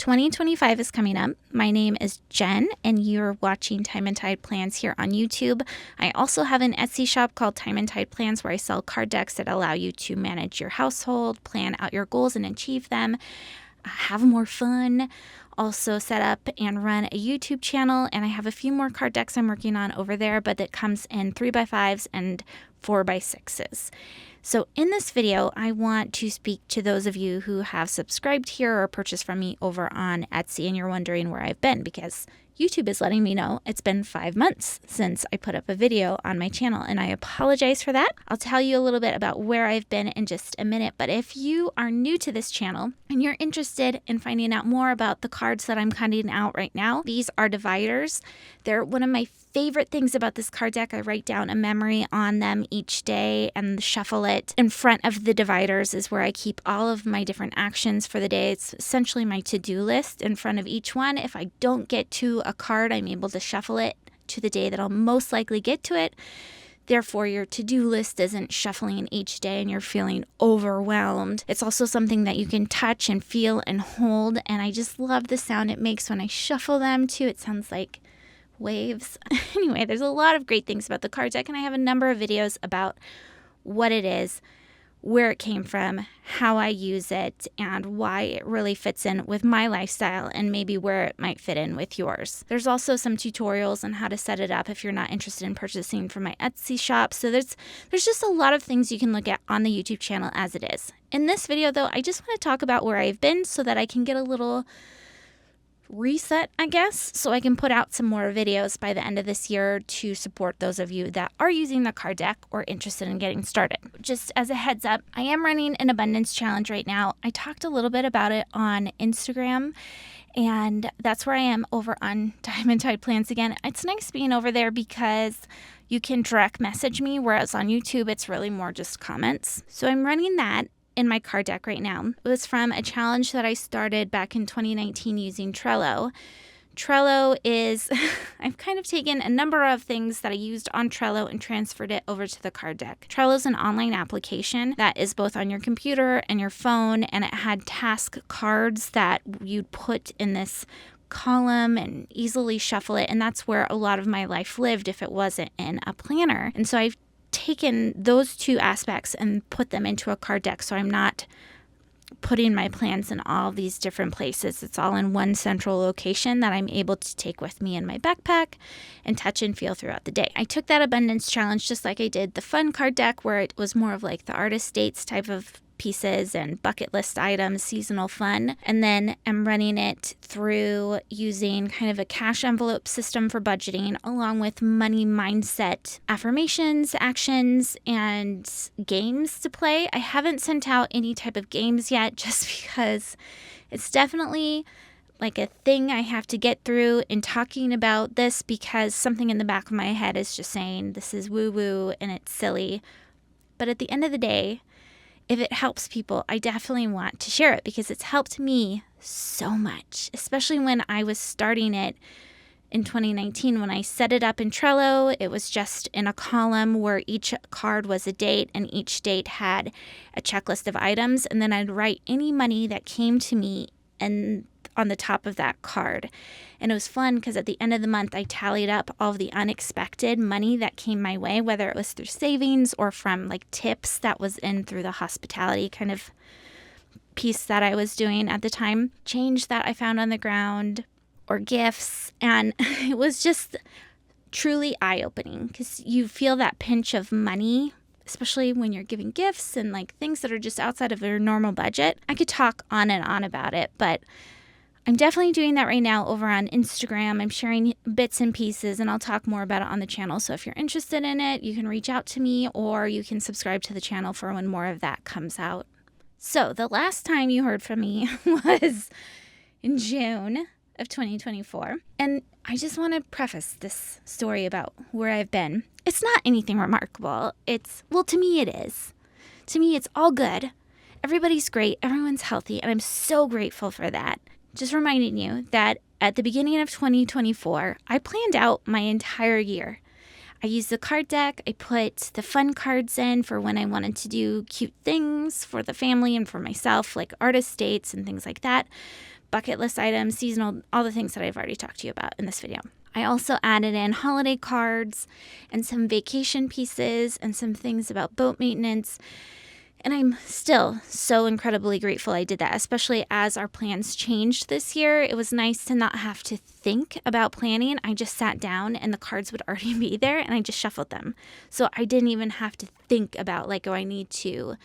2025 is coming up. My name is Jen, and you're watching Time and Tide Plans here on YouTube. I also have an Etsy shop called Time and Tide Plans where I sell card decks that allow you to manage your household, plan out your goals and achieve them, have more fun, also set up and run a YouTube channel. And I have a few more card decks I'm working on over there, but that comes in 3x5s and 4x6s. So in this video, I want to speak to those of you who have subscribed here or purchased from me over on Etsy and you're wondering where I've been, because YouTube is letting me know it's been 5 months since I put up a video on my channel, and I apologize for that. I'll tell you a little bit about where I've been in just a minute, but if you are new to this channel and you're interested in finding out more about the cards that I'm cutting out right now, these are dividers. They're one of my favorite things about this card deck. I write down a memory on them each day and shuffle it. In front of the dividers is where I keep all of my different actions for the day. It's essentially my to-do list in front of each one. If I don't get to a card, I'm able to shuffle it to the day that I'll most likely get to it. Therefore, your to-do list isn't shuffling each day and you're feeling overwhelmed. It's also something that you can touch and feel and hold. And I just love the sound it makes when I shuffle them too. It sounds like waves. Anyway, there's a lot of great things about the card deck, and I have a number of videos about what it is, where it came from, how I use it, and why it really fits in with my lifestyle and maybe where it might fit in with yours. There's also some tutorials on how to set it up if you're not interested in purchasing from my Etsy shop. So there's just a lot of things you can look at on the YouTube channel as it is. In this video, though, I just want to talk about where I've been so that I can get a little reset, I guess, so I can put out some more videos by the end of this year to support those of you that are using the card deck or interested in getting started. Just as a heads up, I am running an abundance challenge right now. I talked a little bit about it on Instagram, and that's where I am over on Time and Tide Plans again. It's nice being over there because you can direct message me, whereas on YouTube, it's really more just comments. So I'm running that in my card deck right now. It was from a challenge that I started back in 2019 using Trello. Trello is, I've kind of taken a number of things that I used on Trello and transferred it over to the card deck. Trello is an online application that is both on your computer and your phone, and it had task cards that you'd put in this column and easily shuffle it, and that's where a lot of my life lived if it wasn't in a planner. And so I've taken those two aspects and put them into a card deck, so I'm not putting my plans in all these different places. It's all in one central location that I'm able to take with me in my backpack and touch and feel throughout the day. I took that abundance challenge just like I did the fun card deck, where it was more of like the artist dates type of pieces and bucket list items, seasonal fun. And then I'm running it through using kind of a cash envelope system for budgeting, along with money mindset affirmations, actions, and games to play. I haven't sent out any type of games yet just because it's definitely like a thing I have to get through in talking about this, because something in the back of my head is just saying this is woo-woo and it's silly. But at the end of the day, if it helps people, I definitely want to share it because it's helped me so much, especially when I was starting it in 2019. When I set it up in Trello, it was just in a column where each card was a date and each date had a checklist of items. And then I'd write any money that came to me and on the top of that card. And it was fun because at the end of the month, I tallied up all of the unexpected money that came my way, whether it was through savings or from like tips that was in through the hospitality kind of piece that I was doing at the time, change that I found on the ground, or gifts. And it was just truly eye-opening because you feel that pinch of money, especially when you're giving gifts and like things that are just outside of your normal budget. I could talk on and on about it, but I'm definitely doing that right now over on Instagram. I'm sharing bits and pieces, and I'll talk more about it on the channel. So if you're interested in it, you can reach out to me, or you can subscribe to the channel for when more of that comes out. So the last time you heard from me was in June of 2024. And I just want to preface this story about where I've been. It's not anything remarkable. To me it is. To me, it's all good. Everybody's great. Everyone's healthy. And I'm so grateful for that. Just reminding you that at the beginning of 2024, I planned out my entire year. I used the card deck. I put the fun cards in for when I wanted to do cute things for the family and for myself, like artist dates and things like that. bucket list items, seasonal, all the things that I've already talked to you about in this video. I also added in holiday cards and some vacation pieces and some things about boat maintenance. And I'm still so incredibly grateful I did that, especially as our plans changed this year. It was nice to not have to think about planning. I just sat down and the cards would already be there and I just shuffled them. So I didn't even have to think about like, oh, I need to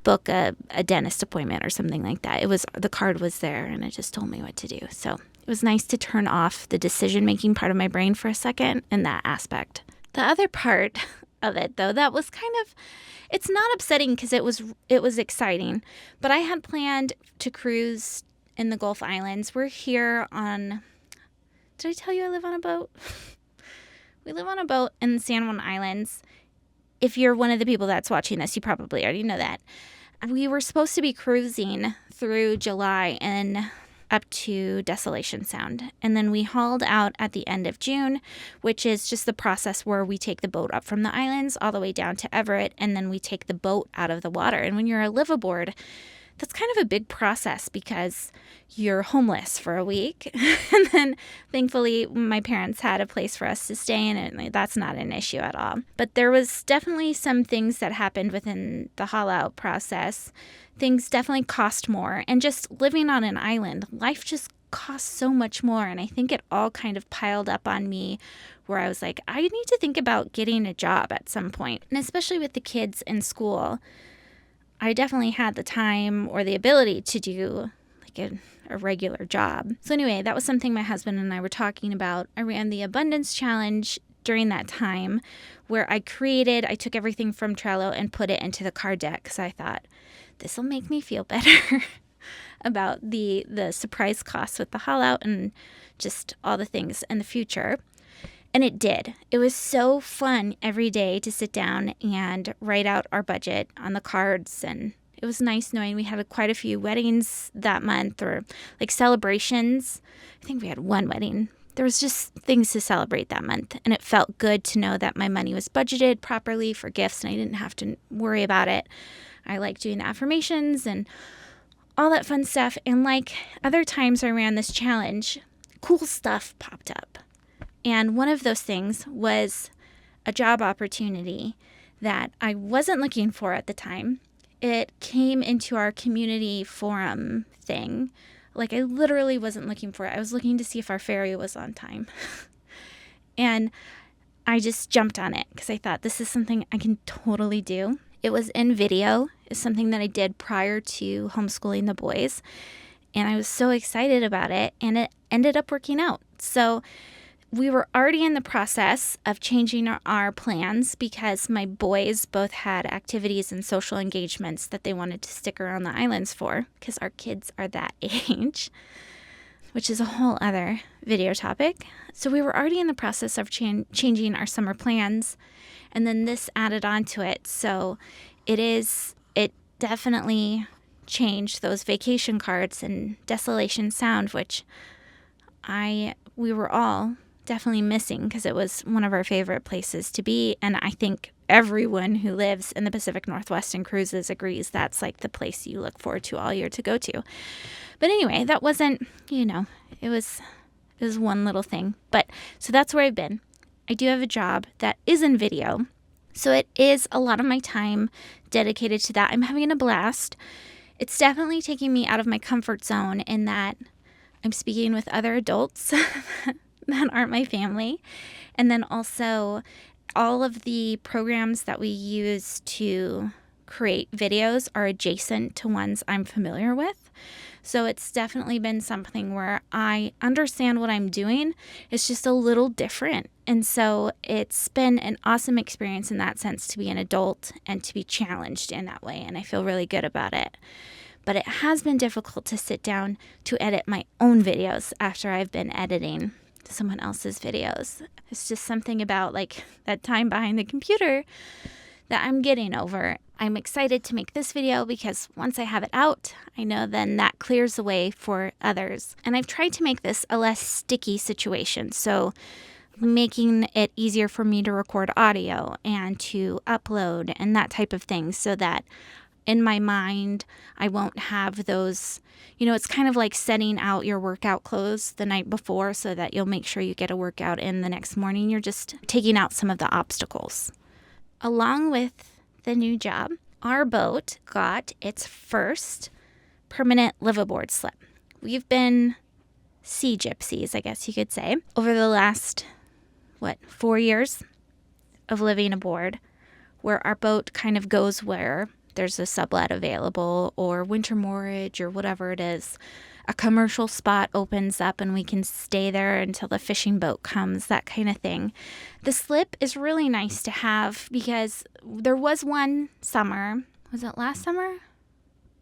book a dentist appointment or something like that. The card was there and it just told me what to do. So it was nice to turn off the decision-making part of my brain for a second in that aspect. The other part of it, though, that was kind of, it's not upsetting because it was exciting, but I had planned to cruise in the Gulf Islands. We're here on, did I tell you I live on a boat? We live on a boat in the San Juan Islands. If you're one of the people that's watching this, you probably already know that. We were supposed to be cruising through July and up to Desolation Sound. And then we hauled out at the end of June, which is just the process where we take the boat up from the islands all the way down to Everett, and then we take the boat out of the water. And when you're a liveaboard, that's kind of a big process because you're homeless for a week. And then thankfully my parents had a place for us to stay in, and that's not an issue at all. But there was definitely some things that happened within the haul out process. Things definitely cost more, and just living on an island, life just costs so much more. And I think it all kind of piled up on me where I was like, I need to think about getting a job at some point. And especially with the kids in school, I definitely had the time or the ability to do like a regular job. So anyway, that was something my husband and I were talking about. I ran the Abundance Challenge during that time where I took everything from Trello and put it into the card deck because I thought, this will make me feel better about the surprise costs with the haul out and just all the things in the future. And it did. It was so fun every day to sit down and write out our budget on the cards. And it was nice knowing we had quite a few weddings that month, or like celebrations. I think we had one wedding. There was just things to celebrate that month. And it felt good to know that my money was budgeted properly for gifts and I didn't have to worry about it. I like doing the affirmations and all that fun stuff. And like other times I ran this challenge, cool stuff popped up. And one of those things was a job opportunity that I wasn't looking for at the time. It came into our community forum thing. Like I literally wasn't looking for it. I was looking to see if our ferry was on time. And I just jumped on it because I thought this is something I can totally do. It was in video. It's something that I did prior to homeschooling the boys. And I was so excited about it, and it ended up working out. So we were already in the process of changing our plans because my boys both had activities and social engagements that they wanted to stick around the islands for because our kids are that age, which is a whole other video topic. So we were already in the process of changing our summer plans, and then this added on to it. So it definitely changed those vacation cards and Desolation Sound, which we were all definitely missing because it was one of our favorite places to be. And I think everyone who lives in the Pacific Northwest and cruises agrees that's like the place you look forward to all year to go to. But anyway, that wasn't, it was one little thing. But so that's where I've been. I do have a job that is in video. So it is a lot of my time dedicated to that. I'm having a blast. It's definitely taking me out of my comfort zone in that I'm speaking with other adults that aren't my family. And then also all of the programs that we use to create videos are adjacent to ones I'm familiar with. So it's definitely been something where I understand what I'm doing. It's just a little different. And so it's been an awesome experience in that sense to be an adult and to be challenged in that way. And I feel really good about it. But it has been difficult to sit down to edit my own videos after I've been editing someone else's videos. It's just something about like that time behind the computer that I'm getting over. I'm excited to make this video because once I have it out, I know then that clears the way for others. And I've tried to make this a less sticky situation. So making it easier for me to record audio and to upload and that type of thing so that in my mind, I won't have those, it's kind of like setting out your workout clothes the night before so that you'll make sure you get a workout in the next morning. You're just taking out some of the obstacles. Along with the new job, our boat got its first permanent liveaboard slip. We've been sea gypsies, I guess you could say, over the last, 4 years of living aboard, where our boat kind of goes where there's a sublet available or winter moorage or whatever it is. A commercial spot opens up and we can stay there until the fishing boat comes, that kind of thing. The slip is really nice to have because there was one summer. Was it last summer?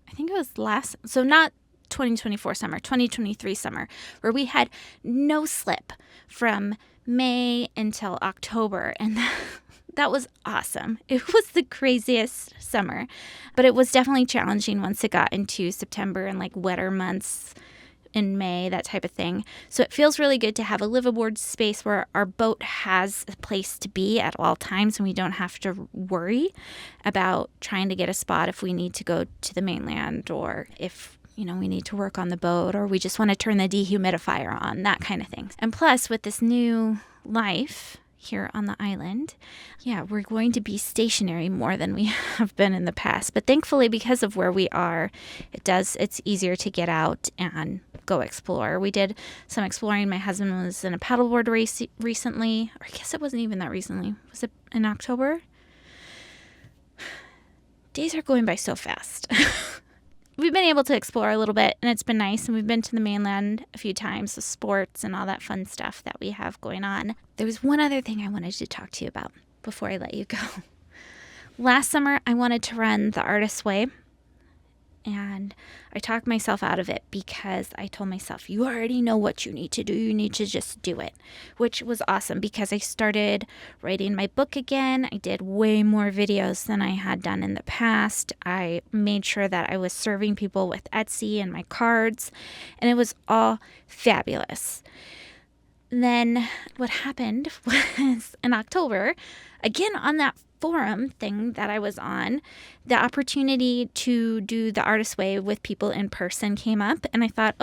I think it was so not 2024 summer, 2023 summer, where we had no slip from May until October. And that was awesome. It was the craziest summer, but it was definitely challenging once it got into September and like wetter months in May, that type of thing. So it feels really good to have a liveaboard space where our boat has a place to be at all times and we don't have to worry about trying to get a spot if we need to go to the mainland or if we need to work on the boat or we just want to turn the dehumidifier on, that kind of thing. And plus with this new life here on the island, we're going to be stationary more than we have been in the past. But thankfully, because of where we are, it's easier to get out and go explore. We did some exploring. My husband was in a paddleboard race recently, or I guess it wasn't even that recently. Was it in October? Days are going by so fast. We've been able to explore a little bit, and it's been nice, and we've been to the mainland a few times with sports and all that fun stuff that we have going on. There was one other thing I wanted to talk to you about before I let you go. Last summer, I wanted to run the Artist's Way, and I talked myself out of it because I told myself, you already know what you need to do. You need to just do it, which was awesome because I started writing my book again. I did way more videos than I had done in the past. I made sure that I was serving people with Etsy and my cards, and it was all fabulous. Then what happened was in October, again on that forum thing that I was on, the opportunity to do the Artist's Way with people in person came up, and I thought,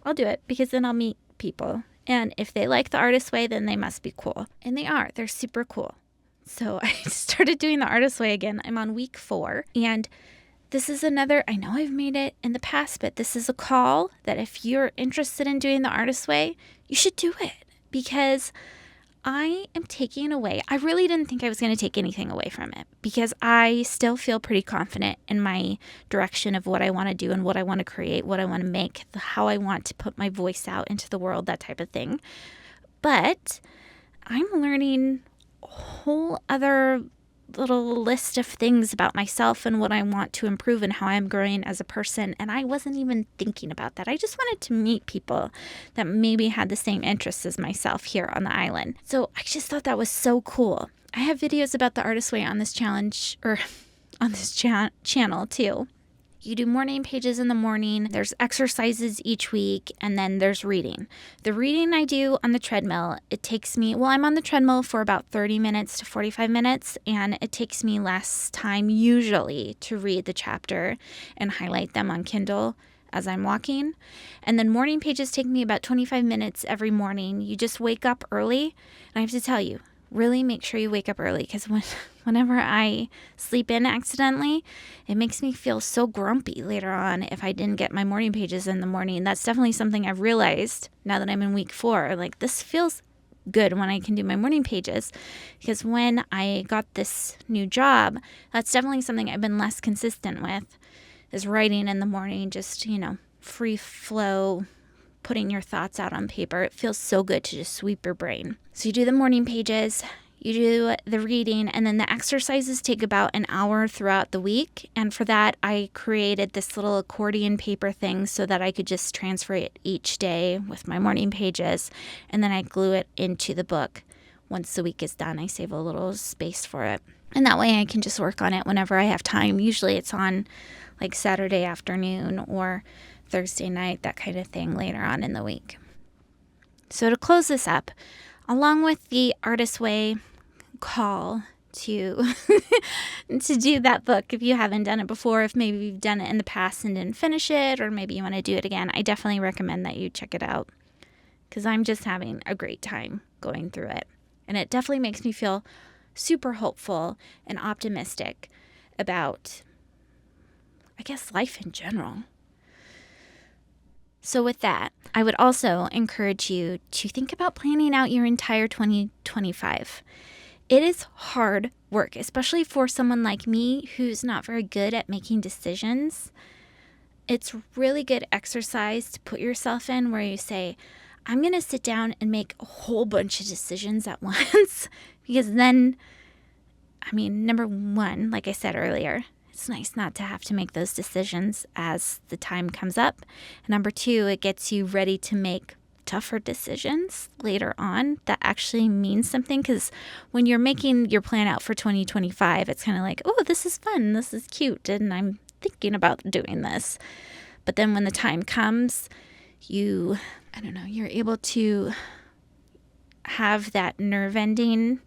I'll do it because then I'll meet people. And if they like the Artist's Way, then they must be cool. And they are. They're super cool. So I started doing the Artist's Way again. I'm on week 4. And this is another, I know I've made it in the past, but this is a call that if you're interested in doing the Artist's Way, you should do it because I am taking away. I really didn't think I was going to take anything away from it because I still feel pretty confident in my direction of what I want to do and what I want to create, what I want to make, how I want to put my voice out into the world, that type of thing. But I'm learning a whole other little list of things about myself and what I want to improve and how I'm growing as a person. And I wasn't even thinking about that. I just wanted to meet people that maybe had the same interests as myself here on the island. So I just thought that was so cool. I have videos about the Artist's Way on this challenge or on this channel too. You do morning pages in the morning, there's exercises each week, and then there's reading. The reading I do on the treadmill, it takes me, I'm on the treadmill for about 30 minutes to 45 minutes, and it takes me less time usually to read the chapter and highlight them on Kindle as I'm walking. And then morning pages take me about 25 minutes every morning. You just wake up early, and I have to tell you, really make sure you wake up early because whenever I sleep in accidentally, it makes me feel so grumpy later on if I didn't get my morning pages in the morning. That's definitely something I've realized now that I'm in week 4. Like, this feels good when I can do my morning pages because when I got this new job, that's definitely something I've been less consistent with is writing in the morning, just, free flow, putting your thoughts out on paper. It feels so good to just sweep your brain. So you do the morning pages, you do the reading, and then the exercises take about an hour throughout the week. And for that, I created this little accordion paper thing so that I could just transfer it each day with my morning pages. And then I glue it into the book. Once the week is done, I save a little space for it. And that way I can just work on it whenever I have time. Usually it's on like Saturday afternoon or Thursday night, that kind of thing later on in the week. So to close this up, along with the Artist's Way call to to do that book if you haven't done it before. If maybe you've done it in the past and didn't finish it, or maybe you want to do it again, I definitely recommend that you check it out because I'm just having a great time going through it. And it definitely makes me feel super hopeful and optimistic about, I guess, life in general. So with that, I would also encourage you to think about planning out your entire 2025. It is hard work, especially for someone like me who's not very good at making decisions. It's really good exercise to put yourself in where you say, I'm going to sit down and make a whole bunch of decisions at once. Because then, number one, like I said earlier, it's nice not to have to make those decisions as the time comes up. And number two, it gets you ready to make tougher decisions later on that actually means something. Because when you're making your plan out for 2025, it's kind of like, oh, this is fun, this is cute, and I'm thinking about doing this. But then when the time comes, you're able to have that nerve ending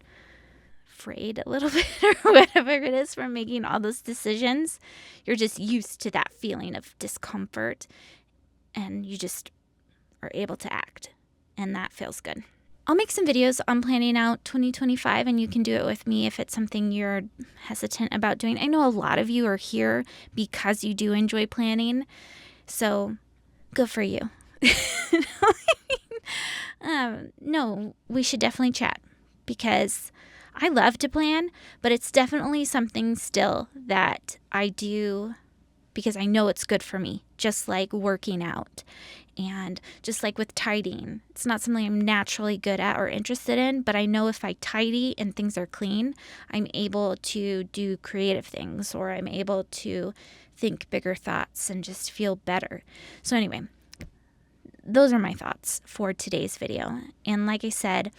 afraid a little bit or whatever it is from making all those decisions. You're just used to that feeling of discomfort and you just are able to act, and that feels good. I'll make some videos on planning out 2025, and you can do it with me if it's something you're hesitant about doing. I know a lot of you are here because you do enjoy planning, so good for you. No, we should definitely chat because I love to plan, but it's definitely something still that I do because I know it's good for me, just like working out and just like with tidying. It's not something I'm naturally good at or interested in, but I know if I tidy and things are clean, I'm able to do creative things, or I'm able to think bigger thoughts and just feel better. So anyway, those are my thoughts for today's video. And like I said,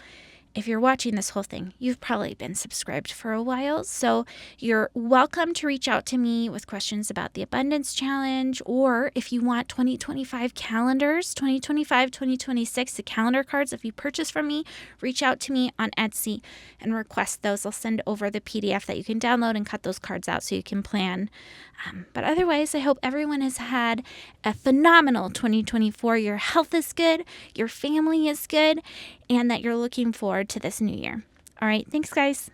if you're watching this whole thing, you've probably been subscribed for a while. So you're welcome to reach out to me with questions about the Abundance Challenge, or if you want 2025 calendars, 2025, 2026, the calendar cards. If you purchase from me, reach out to me on Etsy and request those. I'll send over the PDF that you can download and cut those cards out so you can plan. But otherwise, I hope everyone has had a phenomenal 2024. Your health is good, your family is good, and that you're looking forward to this new year. All right, thanks, guys.